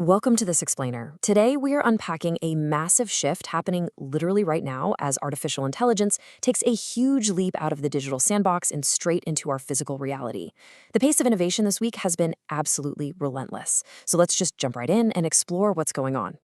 Welcome to This Explainer. Today, we are unpacking a massive shift happening literally right now as artificial intelligence takes a huge leap out of the digital sandbox and straight into our physical reality. The pace of innovation this week has been absolutely relentless. So let's just jump right in and explore what's going on.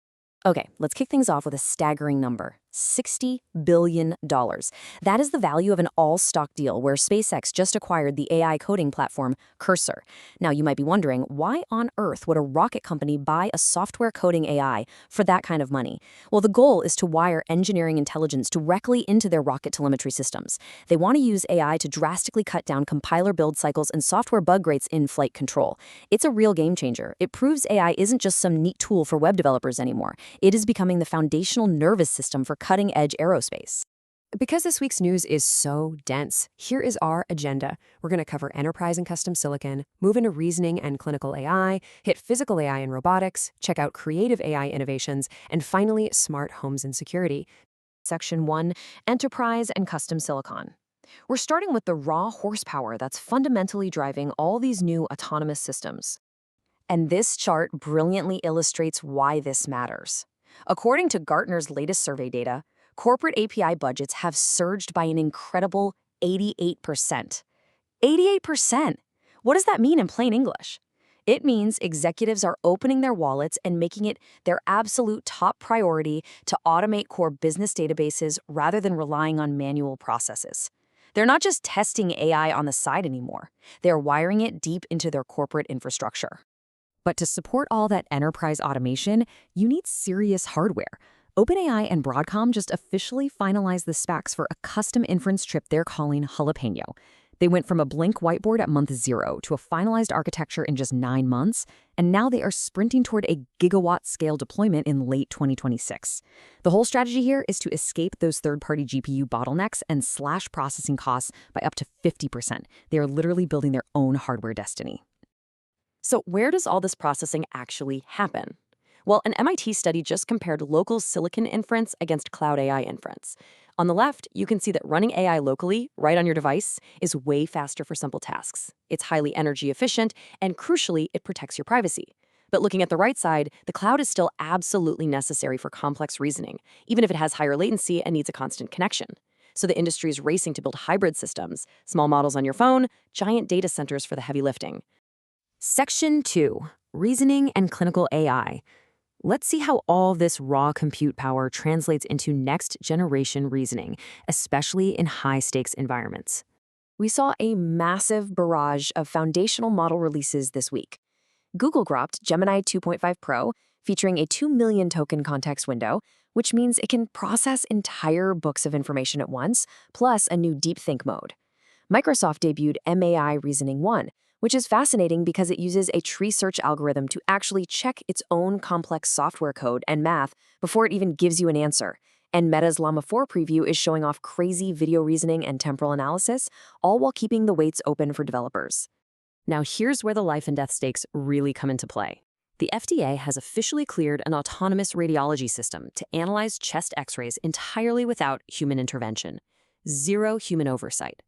Okay, let's kick things off with a staggering number. $60 billion. That is the value of an all-stock deal where SpaceX just acquired the AI coding platform Cursor. Now, you might be wondering, why on earth would a rocket company buy a software coding AI for that kind of money? Well, the goal is to wire engineering intelligence directly into their rocket telemetry systems. They want to use AI to drastically cut down compiler build cycles and software bug rates in flight control. It's a real game changer. It proves AI isn't just some neat tool for web developers anymore. It is becoming the foundational nervous system for cutting-edge aerospace. Because this week's news is so dense, here is our agenda. We're going to cover enterprise and custom silicon, move into reasoning and clinical AI, hit physical AI and robotics, check out creative AI innovations, and finally, smart homes and security. Section 1, Enterprise and Custom Silicon. We're starting with the raw horsepower that's fundamentally driving all these new autonomous systems. And this chart brilliantly illustrates why this matters. According to Gartner's latest survey data, corporate API budgets have surged by an incredible 88%. 88%! What does that mean in plain English? It means executives are opening their wallets and making it their absolute top priority to automate core business databases rather than relying on manual processes. They're not just testing AI on the side anymore. They're wiring it deep into their corporate infrastructure. But to support all that enterprise automation, you need serious hardware. OpenAI and Broadcom just officially finalized the specs for a custom inference chip they're calling Jalapeno. They went from a blank whiteboard at month 0 to a finalized architecture in just 9 months, and now they are sprinting toward a gigawatt-scale deployment in late 2026. The whole strategy here is to escape those third-party GPU bottlenecks and slash processing costs by up to 50%. They are literally building their own hardware destiny. So where does all this processing actually happen? Well, an MIT study just compared local silicon inference against cloud AI inference. On the left, you can see that running AI locally, right on your device, is way faster for simple tasks. It's highly energy efficient, and crucially, it protects your privacy. But looking at the right side, the cloud is still absolutely necessary for complex reasoning, even if it has higher latency and needs a constant connection. So the industry is racing to build hybrid systems, small models on your phone, giant data centers for the heavy lifting. Section 2, Reasoning and Clinical AI. Let's see how all this raw compute power translates into next-generation reasoning, especially in high-stakes environments. We saw a massive barrage of foundational model releases this week. Google dropped Gemini 2.5 Pro, featuring a 2 million token context window, which means it can process entire books of information at once, plus a new deep think mode. Microsoft debuted MAI Reasoning 1, which is fascinating because it uses a tree search algorithm to actually check its own complex software code and math before it even gives you an answer. And Meta's Llama 4 preview is showing off crazy video reasoning and temporal analysis, all while keeping the weights open for developers. Now here's where the life and death stakes really come into play. The FDA has officially cleared an autonomous radiology system to analyze chest x-rays entirely without human intervention. Zero human oversight.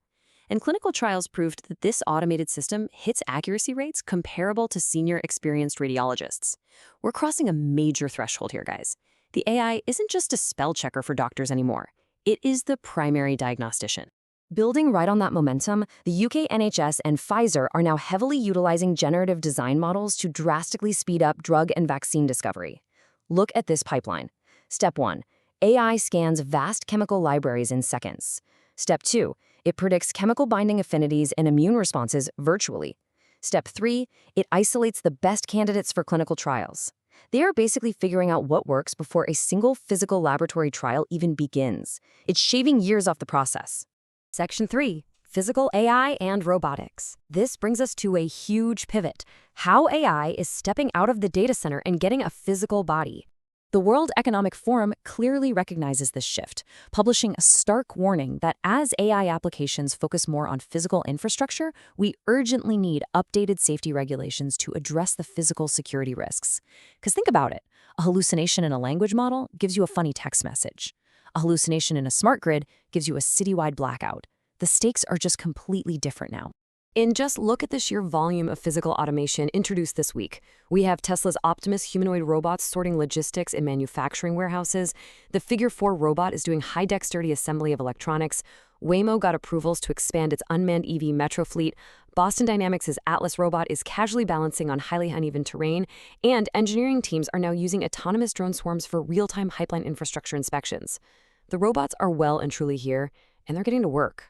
And clinical trials proved that this automated system hits accuracy rates comparable to senior experienced radiologists. We're crossing a major threshold here, guys. The AI isn't just a spell checker for doctors anymore. It is the primary diagnostician. Building right on that momentum, the UK NHS and Pfizer are now heavily utilizing generative design models to drastically speed up drug and vaccine discovery. Look at this pipeline. Step 1. AI scans vast chemical libraries in seconds. Step 2. It predicts chemical binding affinities and immune responses virtually. Step 3. It isolates the best candidates for clinical trials. They are basically figuring out what works before a single physical laboratory trial even begins. It's shaving years off the process. Section 3. Physical AI and robotics. This brings us to a huge pivot. How AI is stepping out of the data center and getting a physical body. The World Economic Forum clearly recognizes this shift, publishing a stark warning that as AI applications focus more on physical infrastructure, we urgently need updated safety regulations to address the physical security risks. Because think about it, a hallucination in a language model gives you a funny text message. A hallucination in a smart grid gives you a citywide blackout. The stakes are just completely different now. And just look at the sheer volume of physical automation introduced this week. We have Tesla's Optimus humanoid robots sorting logistics in manufacturing warehouses. The Figure 4 robot is doing high-dexterity assembly of electronics. Waymo got approvals to expand its unmanned EV metro fleet. Boston Dynamics' Atlas robot is casually balancing on highly uneven terrain. And engineering teams are now using autonomous drone swarms for real-time pipeline infrastructure inspections. The robots are well and truly here, and they're getting to work.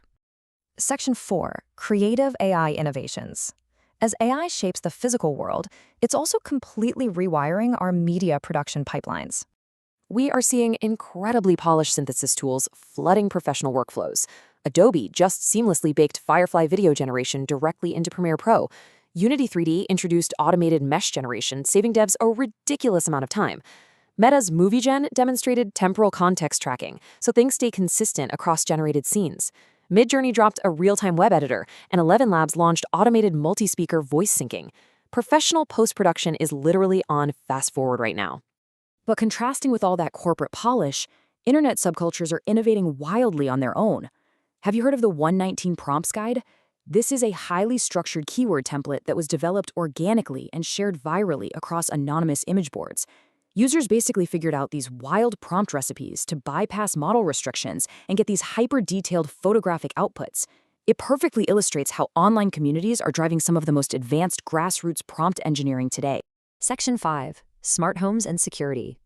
Section 4. Creative AI Innovations. As AI shapes the physical world, it's also completely rewiring our media production pipelines. We are seeing incredibly polished synthesis tools flooding professional workflows. Adobe just seamlessly baked Firefly video generation directly into Premiere Pro. Unity 3D introduced automated mesh generation, saving devs a ridiculous amount of time. Meta's MovieGen demonstrated temporal context tracking, so things stay consistent across generated scenes. Midjourney dropped a real-time web editor, and 11 Labs launched automated multi-speaker voice syncing. Professional post-production is literally on fast forward right now. But contrasting with all that corporate polish, internet subcultures are innovating wildly on their own. Have you heard of the 119 Prompts Guide? This is a highly structured keyword template that was developed organically and shared virally across anonymous image boards. Users basically figured out these wild prompt recipes to bypass model restrictions and get these hyper-detailed photographic outputs. It perfectly illustrates how online communities are driving some of the most advanced grassroots prompt engineering today. Section 5. Smart Homes and Security.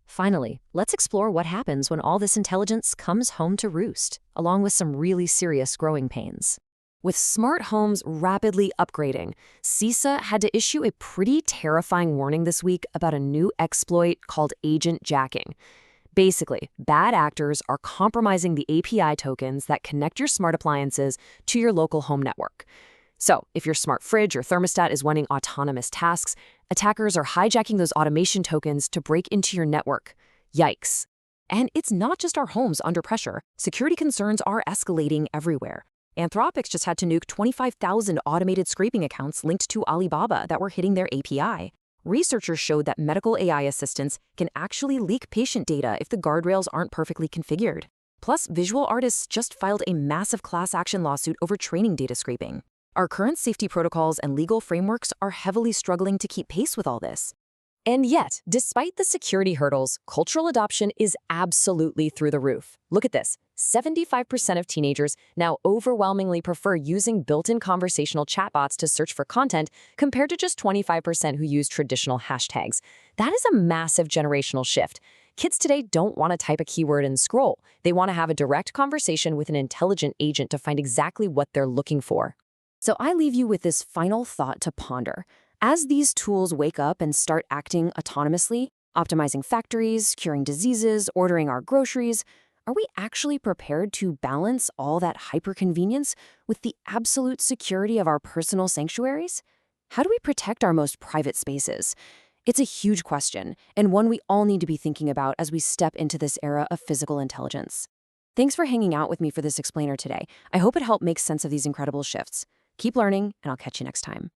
Finally, let's explore what happens when all this intelligence comes home to roost, along with some really serious growing pains. With smart homes rapidly upgrading, CISA had to issue a pretty terrifying warning this week about a new exploit called agent jacking. Basically, bad actors are compromising the API tokens that connect your smart appliances to your local home network. So, if your smart fridge or thermostat is running autonomous tasks, attackers are hijacking those automation tokens to break into your network. Yikes. And it's not just our homes under pressure. Security concerns are escalating everywhere. Anthropic's just had to nuke 25,000 automated scraping accounts linked to Alibaba that were hitting their API. Researchers showed that medical AI assistants can actually leak patient data if the guardrails aren't perfectly configured. Plus, visual artists just filed a massive class action lawsuit over training data scraping. Our current safety protocols and legal frameworks are heavily struggling to keep pace with all this. And yet, despite the security hurdles, cultural adoption is absolutely through the roof. Look at this. 75% of teenagers now overwhelmingly prefer using built-in conversational chatbots to search for content compared to just 25% who use traditional hashtags. That is a massive generational shift. Kids today don't want to type a keyword and scroll. They want to have a direct conversation with an intelligent agent to find exactly what they're looking for. So I leave you with this final thought to ponder. As these tools wake up and start acting autonomously, optimizing factories, curing diseases, ordering our groceries, are we actually prepared to balance all that hyper-convenience with the absolute security of our personal sanctuaries? How do we protect our most private spaces? It's a huge question, and one we all need to be thinking about as we step into this era of physical intelligence. Thanks for hanging out with me for this explainer today. I hope it helped make sense of these incredible shifts. Keep learning, and I'll catch you next time.